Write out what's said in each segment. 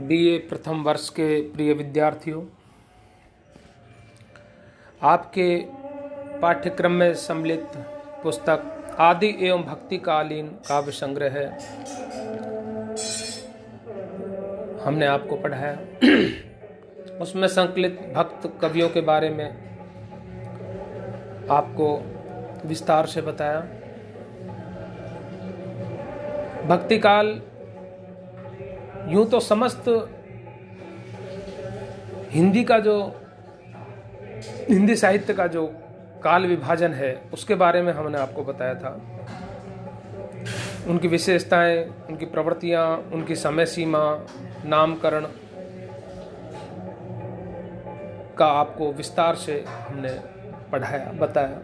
BA प्रथम वर्ष के प्रिय विद्यार्थियों, आपके पाठ्यक्रम में सम्मिलित पुस्तक आदि एवं भक्तिकालीन काव्य संग्रह है, हमने आपको पढ़ाया। उसमें संकलित भक्त कवियों के बारे में आपको विस्तार से बताया। भक्तिकाल यूं तो समस्त हिंदी साहित्य का जो काल विभाजन है उसके बारे में हमने आपको बताया था। उनकी विशेषताएं, उनकी प्रवृत्तियां, उनकी समय सीमा, नामकरण का आपको विस्तार से हमने पढ़ाया, बताया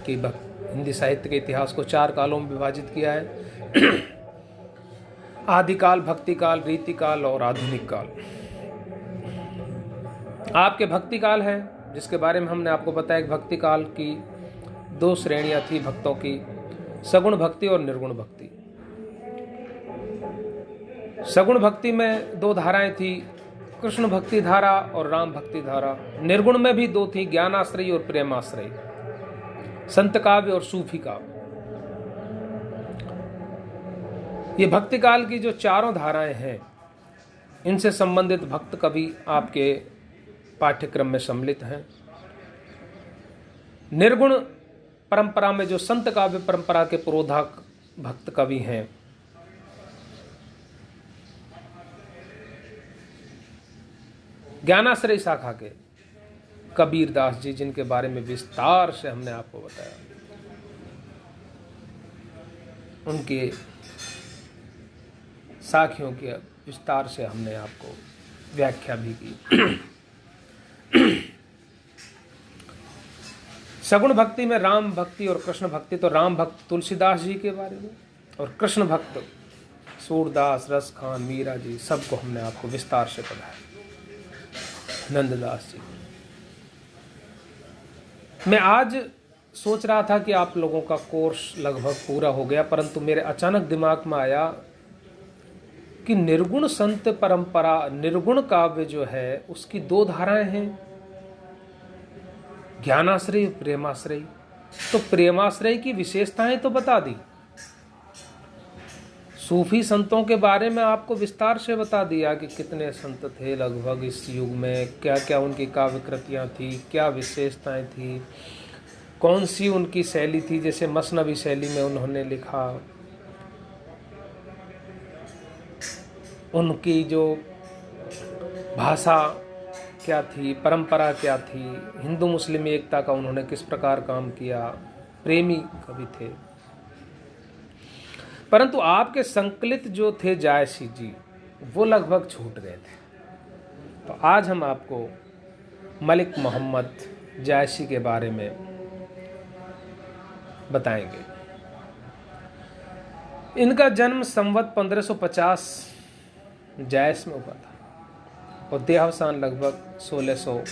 कि हिंदी साहित्य के इतिहास को 4 कालों में विभाजित किया है: आदिकाल, भक्तिकाल, रीतिकाल और आधुनिक काल। आपके भक्तिकाल है जिसके बारे में हमने आपको बताया कि भक्तिकाल की 2 श्रेणियां थी भक्तों की, सगुण भक्ति और निर्गुण भक्ति। सगुण भक्ति में 2 धाराएं थी, कृष्ण भक्ति धारा और राम भक्ति धारा। निर्गुण में भी 2 थी, ज्ञानाश्रयी और प्रेमाश्रयी, संत काव्य और सूफी काव्य। ये भक्तिकाल की जो 4 धाराएं हैं, इनसे संबंधित भक्त कवि आपके पाठ्यक्रम में सम्मिलित हैं। निर्गुण परंपरा में जो संत काव्य परंपरा के पुरोधाक भक्त कवि हैं, ज्ञानाश्रयी शाखा के कबीर दास जी, जिनके बारे में विस्तार से हमने आपको बताया, उनके साखियों के विस्तार से हमने आपको व्याख्या भी की। सगुण भक्ति में राम भक्ति और कृष्ण भक्ति, तो राम भक्त तुलसीदास जी के बारे में और कृष्ण भक्त सूरदास, रस खान, मीरा जी, सबको हमने आपको विस्तार से पढ़ाया, नंददास जी। मैं आज सोच रहा था कि आप लोगों का कोर्स लगभग पूरा हो गया, परंतु मेरे अचानक दिमाग में आया कि निर्गुण संत परंपरा, निर्गुण काव्य जो है उसकी 2 धाराएं हैं, ज्ञानाश्रयी और प्रेमाश्रयी। तो प्रेमाश्रयी की विशेषताएं तो बता दी, सूफी संतों के बारे में आपको विस्तार से बता दिया कि कितने संत थे लगभग इस युग में, क्या क्या उनकी काव्य कृतियां थी, क्या विशेषताएं थी, कौन सी उनकी शैली थी। जैसे मसनवी शैली में उन्होंने लिखा, उनकी जो भाषा क्या थी, परंपरा क्या थी, हिंदू मुस्लिम एकता का उन्होंने किस प्रकार काम किया, प्रेमी कवि थे। परंतु आपके संकलित जो थे जायसी जी, वो लगभग छूट गए थे। तो आज हम आपको मलिक मोहम्मद जायसी के बारे में बताएंगे। इनका जन्म संवत 1550 जायस में हुआ था और देहावसान लगभग 1600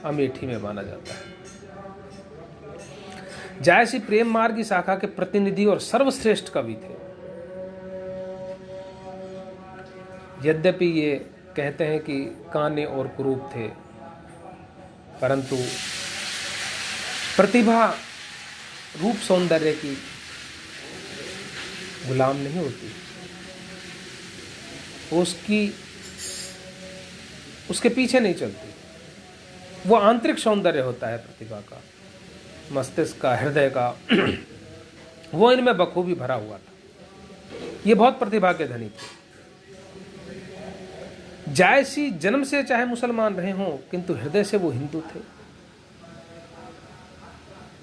अमेठी में माना जाता है। जायसी प्रेम मार्ग की शाखा के प्रतिनिधि और सर्वश्रेष्ठ कवि थे। यद्यपि ये कहते हैं कि काने और कुरूप थे, परंतु प्रतिभा रूप सौंदर्य की गुलाम नहीं होती, उसके पीछे नहीं चलती। वो आंतरिक सौंदर्य होता है प्रतिभा का, मस्तिष्क का, हृदय का, वो इनमें बखूबी भरा हुआ था। ये बहुत प्रतिभा के धनी थे। जायसी जन्म से चाहे मुसलमान रहे हों, किंतु हृदय से वो हिंदू थे।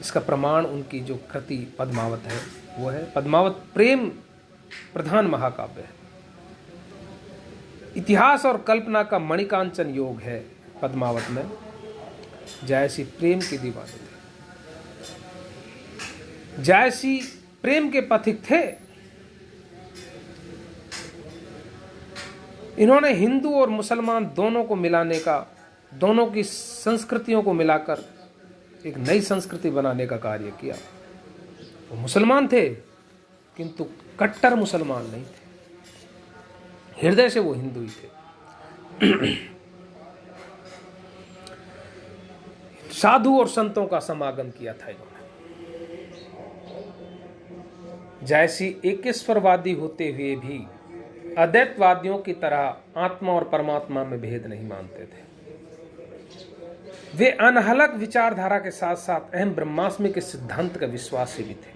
इसका प्रमाण उनकी जो कृति पद्मावत है वो है। पद्मावत प्रेम प्रधान महाकाव्य है। इतिहास और कल्पना का मणिकांचन योग है पद्मावत में। जायसी प्रेम के दीवाने थे, जायसी प्रेम के पथिक थे। इन्होंने हिंदू और मुसलमान दोनों को मिलाने का, दोनों की संस्कृतियों को मिलाकर एक नई संस्कृति बनाने का कार्य किया। वो मुसलमान थे किंतु कट्टर मुसलमान नहीं थे। हृदय से वो हिंदू ही थे। साधु और संतों का समागम किया था इन्होंने। जायसी एकेश्वरवादी होते हुए भी अद्वैतवादियों की तरह आत्मा और परमात्मा में भेद नहीं मानते थे। वे अनहलक विचारधारा के साथ साथ अहम ब्रह्मास्मि के सिद्धांत का विश्वासी भी थे।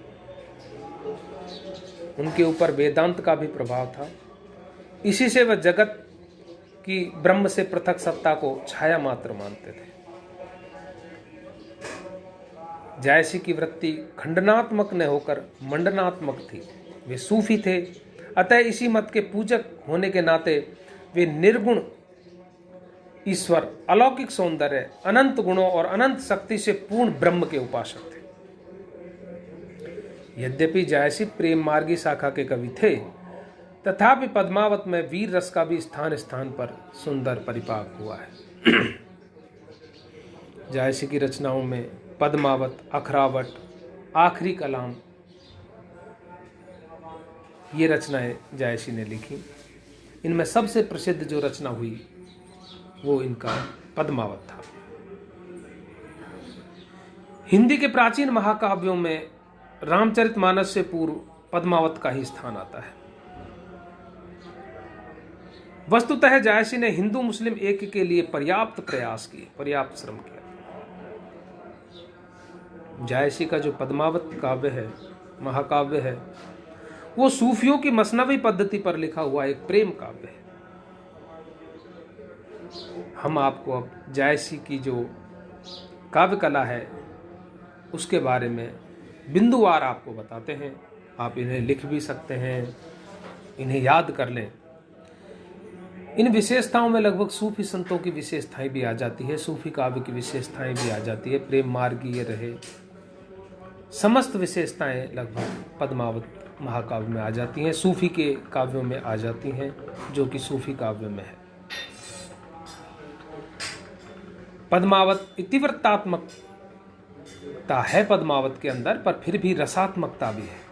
उनके ऊपर वेदांत का भी प्रभाव था। इसी से वह जगत की ब्रह्म से पृथक सत्ता को छाया मात्र मानते थे। जायसी की वृत्ति खंडनात्मक न होकर मंडनात्मक थी। वे सूफी थे, अतः इसी मत के पूजक होने के नाते वे निर्गुण ईश्वर, अलौकिक सौंदर्य, अनंत गुणों और अनंत शक्ति से पूर्ण ब्रह्म के उपासक थे। यद्यपि जायसी प्रेम मार्गी शाखा के कवि थे, तथापि पद्मावत में वीर रस का भी स्थान स्थान पर सुंदर परिपाक हुआ है। जायसी की रचनाओं में पद्मावत, अखरावट, आखिरी कलाम, ये रचनाएं जायसी ने लिखी। इनमें सबसे प्रसिद्ध जो रचना हुई वो इनका पद्मावत था। हिंदी के प्राचीन महाकाव्यों में रामचरितमानस से पूर्व पद्मावत का ही स्थान आता है। वस्तुतः जायसी ने हिंदू मुस्लिम ऐक्य के लिए पर्याप्त प्रयास किए, पर्याप्त श्रम किया। जायसी का जो पद्मावत काव्य है, महाकाव्य है, वो सूफियों की मसनवी पद्धति पर लिखा हुआ एक प्रेम काव्य है। हम आपको अब जायसी की जो काव्य कला है उसके बारे में बिंदुवार आपको बताते हैं। आप इन्हें लिख भी सकते हैं, इन्हें याद कर लें। इन विशेषताओं में लगभग सूफी संतों की विशेषताएं भी आ जाती है, सूफी काव्य की विशेषताएं भी आ जाती है, प्रेम मार्गीय रहे, समस्त विशेषताएं लगभग पद्मावत महाकाव्य में आ जाती हैं, सूफी के काव्यों में आ जाती हैं, जो कि सूफी काव्य में है। पद्मावत इतिवृत्तात्मकता है पद्मावत के अंदर, पर फिर भी रसात्मकता भी है।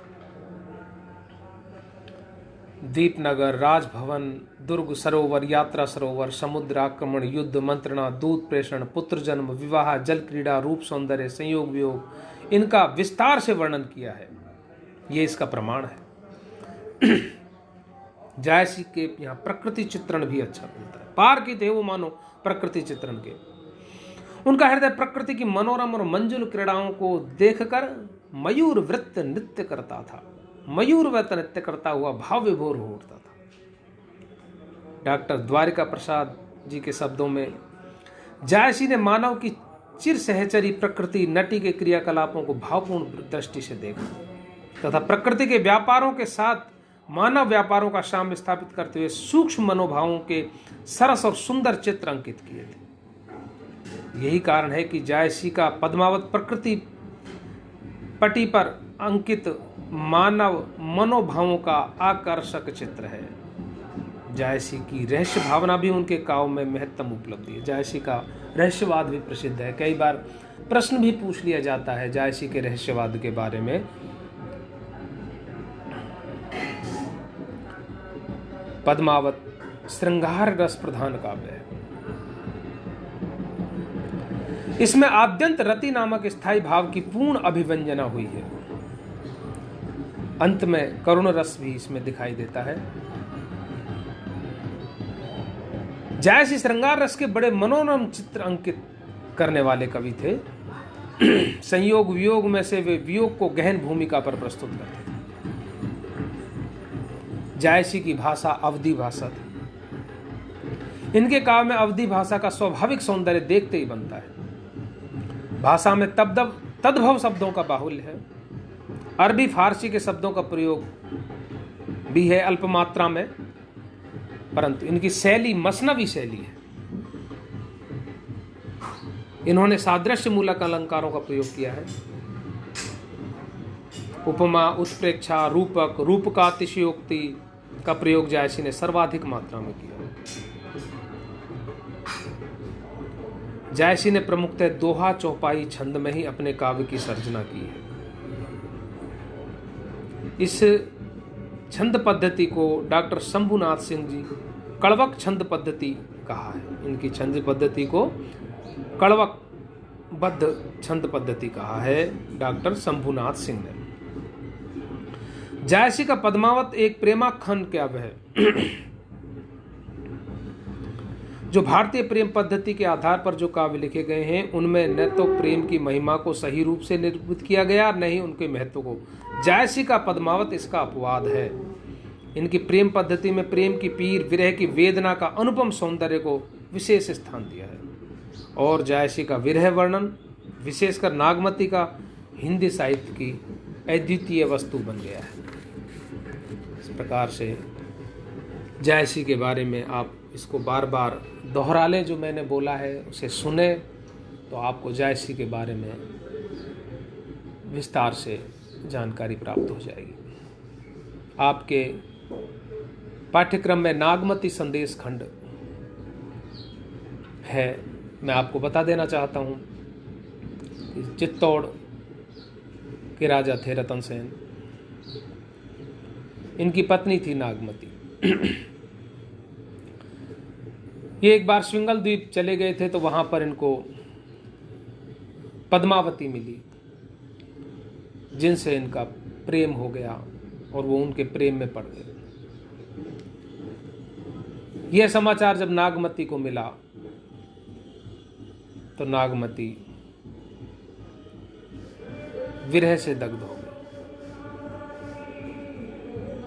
दीपनगर, राजभवन, दुर्ग, सरोवर, यात्रा सरोवर, समुद्र, आक्रमण, युद्ध, मंत्रणा, दूत प्रेषण, पुत्र जन्म, विवाह, जल क्रीड़ा, रूप सौंदर्य, संयोग वियोग, इनका विस्तार से वर्णन किया है। ये इसका प्रमाण है। जायसी के यहाँ प्रकृति चित्रण भी अच्छा मिलता है। पार की थे वो मानो प्रकृति चित्रण के। उनका हृदय प्रकृति की मनोरम और मंजुल क्रीड़ाओं को देखकर मयूर वृत्त नृत्य करता था। मयूर वृत्त नृत्य करता हुआ भाव विभोर हो उठता था। डॉक्टर द्वारिका प्रसाद जी के शब्दों में, जायसी ने मानव की चिर सहचरी प्रकृति नटी के क्रियाकलापों को भावपूर्ण दृष्टि से देखा तथा प्रकृति के व्यापारों के साथ मानव व्यापारों का साम्य स्थापित करते हुए सूक्ष्म मनोभावों के सरस और सुंदर चित्र अंकित किए थे। यही कारण है कि जायसी का पद्मावत प्रकृति पटी पर अंकित मानव मनोभावों का आकर्षक चित्र है। जायसी की रहस्य भावना भी उनके काव्य में महत्तम उपलब्धि है। जायसी का रहस्यवाद भी प्रसिद्ध है। कई बार प्रश्न भी पूछ लिया जाता है जायसी के रहस्यवाद के बारे में। पद्मावत श्रृंगार रस प्रधान काव्य है। इसमें आद्यंत रति नामक स्थायी भाव की पूर्ण अभिव्यंजना हुई है। अंत में करुण रस भी इसमें दिखाई देता है। जायसी श्रृंगार रस के बड़े मनोरम चित्र अंकित करने वाले कवि थे। संयोग वियोग में से वे वियोग को गहन भूमिका पर प्रस्तुत करते थे। जायसी की भाषा अवधी भाषा थी। इनके काव्य में अवधी भाषा का स्वाभाविक सौंदर्य देखते ही बनता है। भाषा में तद्भव शब्दों का बाहुल्य है। अरबी फारसी के शब्दों का प्रयोग भी है अल्प मात्रा में, परंतु इनकी शैली मसनवी शैली है। इन्होंने सादृश्य मूलक अलंकारों का प्रयोग किया है। उपमा, उत्प्रेक्षा, रूपक, रूपकातिशयोक्ति का प्रयोग जायसी ने सर्वाधिक मात्रा में किया। जायसी ने प्रमुखतः दोहा चौपाई छंद में ही अपने काव्य की सर्जना की है। इस छंद पद्धति को डॉक्टर शंभुनाथ सिंह जी कड़वक छंद पद्धति कहा है। इनकी छंद पद्धति को कड़वक बद्ध छंद पद्धति कहा है डॉक्टर शंभुनाथ सिंह ने। जायसी का पद्मावत एक प्रेमाख्यान काव्य है। जो भारतीय प्रेम पद्धति के आधार पर जो काव्य लिखे गए हैं उनमें न तो प्रेम की महिमा को सही रूप से निरूपित किया गया, न ही उनके महत्व को। जायसी का पद्मावत इसका अपवाद है। इनकी प्रेम पद्धति में प्रेम की पीर, विरह की वेदना का अनुपम सौंदर्य को विशेष स्थान दिया है। और जायसी का विरह वर्णन, विशेषकर नागमती का, हिंदी साहित्य की अद्वितीय वस्तु बन गया है। इस प्रकार से जायसी के बारे में आप इसको बार बार दोहरा लें, जो मैंने बोला है उसे सुने, तो आपको जायसी के बारे में विस्तार से जानकारी प्राप्त हो जाएगी। आपके पाठ्यक्रम में नागमती संदेश खंड है। मैं आपको बता देना चाहता हूँ कि चित्तौड़ के राजा थे रतन सेन, इनकी पत्नी थी नागमती। ये एक बार श्रृंगल द्वीप चले गए थे, तो वहां पर इनको पद्मावती मिली, जिनसे इनका प्रेम हो गया और वो उनके प्रेम में पड़ गए। यह समाचार जब नागमती को मिला तो नागमती विरह से दग्ध हो गई।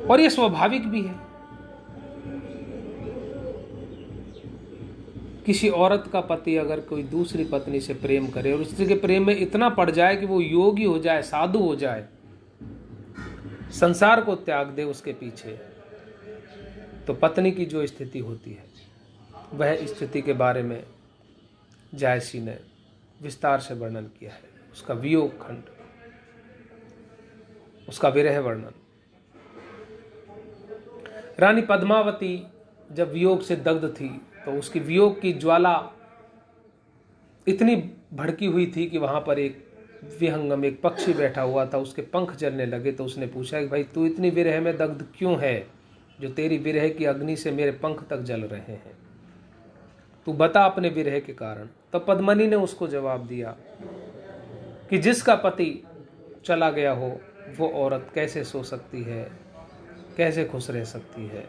और यह स्वाभाविक भी है। किसी औरत का पति अगर कोई दूसरी पत्नी से प्रेम करे और उसके प्रेम में इतना पड़ जाए कि वो योगी हो जाए, साधु हो जाए, संसार को त्याग दे उसके पीछे, तो पत्नी की जो स्थिति होती है वह स्थिति के बारे में जायसी ने विस्तार से वर्णन किया है। उसका वियोग खंड, उसका विरह वर्णन। रानी पद्मावती जब वियोग से दग्ध थी तो उसकी वियोग की ज्वाला इतनी भड़की हुई थी कि वहां पर एक विहंगम, एक पक्षी बैठा हुआ था, उसके पंख जलने लगे। तो उसने पूछा कि भाई तू इतनी विरह में दग्ध क्यों है, जो तेरी विरह की अग्नि से मेरे पंख तक जल रहे हैं, तू बता अपने विरह के कारण। तब पद्मनी ने उसको जवाब दिया कि जिसका पति चला गया हो वो औरत कैसे सो सकती है, कैसे खुश रह सकती है।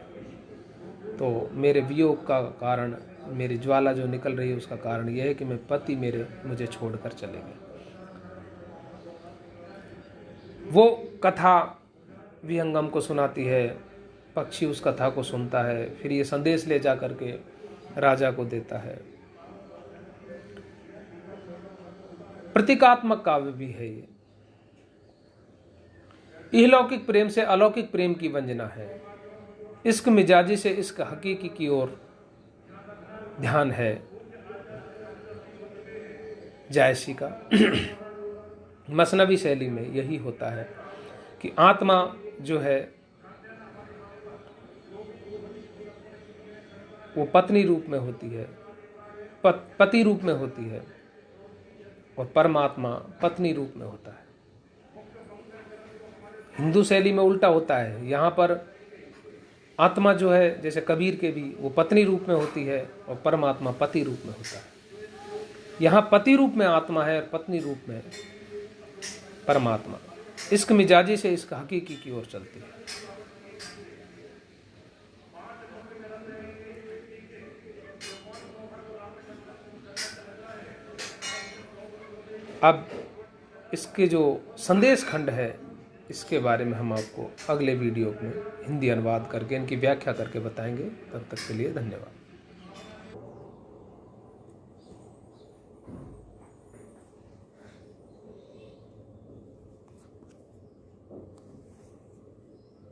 तो मेरे वियोग का कारण, मेरी ज्वाला जो निकल रही है उसका कारण यह है कि मैं पति मेरे मुझे छोड़कर चले गए। वो कथा विहंगम को सुनाती है, पक्षी उस कथा को सुनता है, फिर ये संदेश ले जा करके राजा को देता है। प्रतीकात्मक काव्य भी है ये। इहलौकिक प्रेम से अलौकिक प्रेम की वंजना है। इश्क मिजाजी से इश्क हकीकी की ओर ध्यान है जायसी का। मसनवी शैली में यही होता है कि आत्मा जो है वो पत्नी रूप में होती है, पति रूप में होती है, और परमात्मा पत्नी रूप में होता है। हिंदू शैली में उल्टा होता है। यहाँ पर आत्मा जो है, जैसे कबीर के भी, वो पत्नी रूप में होती है और परमात्मा पति रूप में होता है। यहाँ पति रूप में आत्मा है और पत्नी रूप में परमात्मा। इश्क मिजाजी से इश्क हकीकी की ओर चलती है। अब इसके जो संदेश खंड है इसके बारे में हम आपको अगले वीडियो में हिंदी अनुवाद करके इनकी व्याख्या करके बताएंगे। तब तक के लिए धन्यवाद।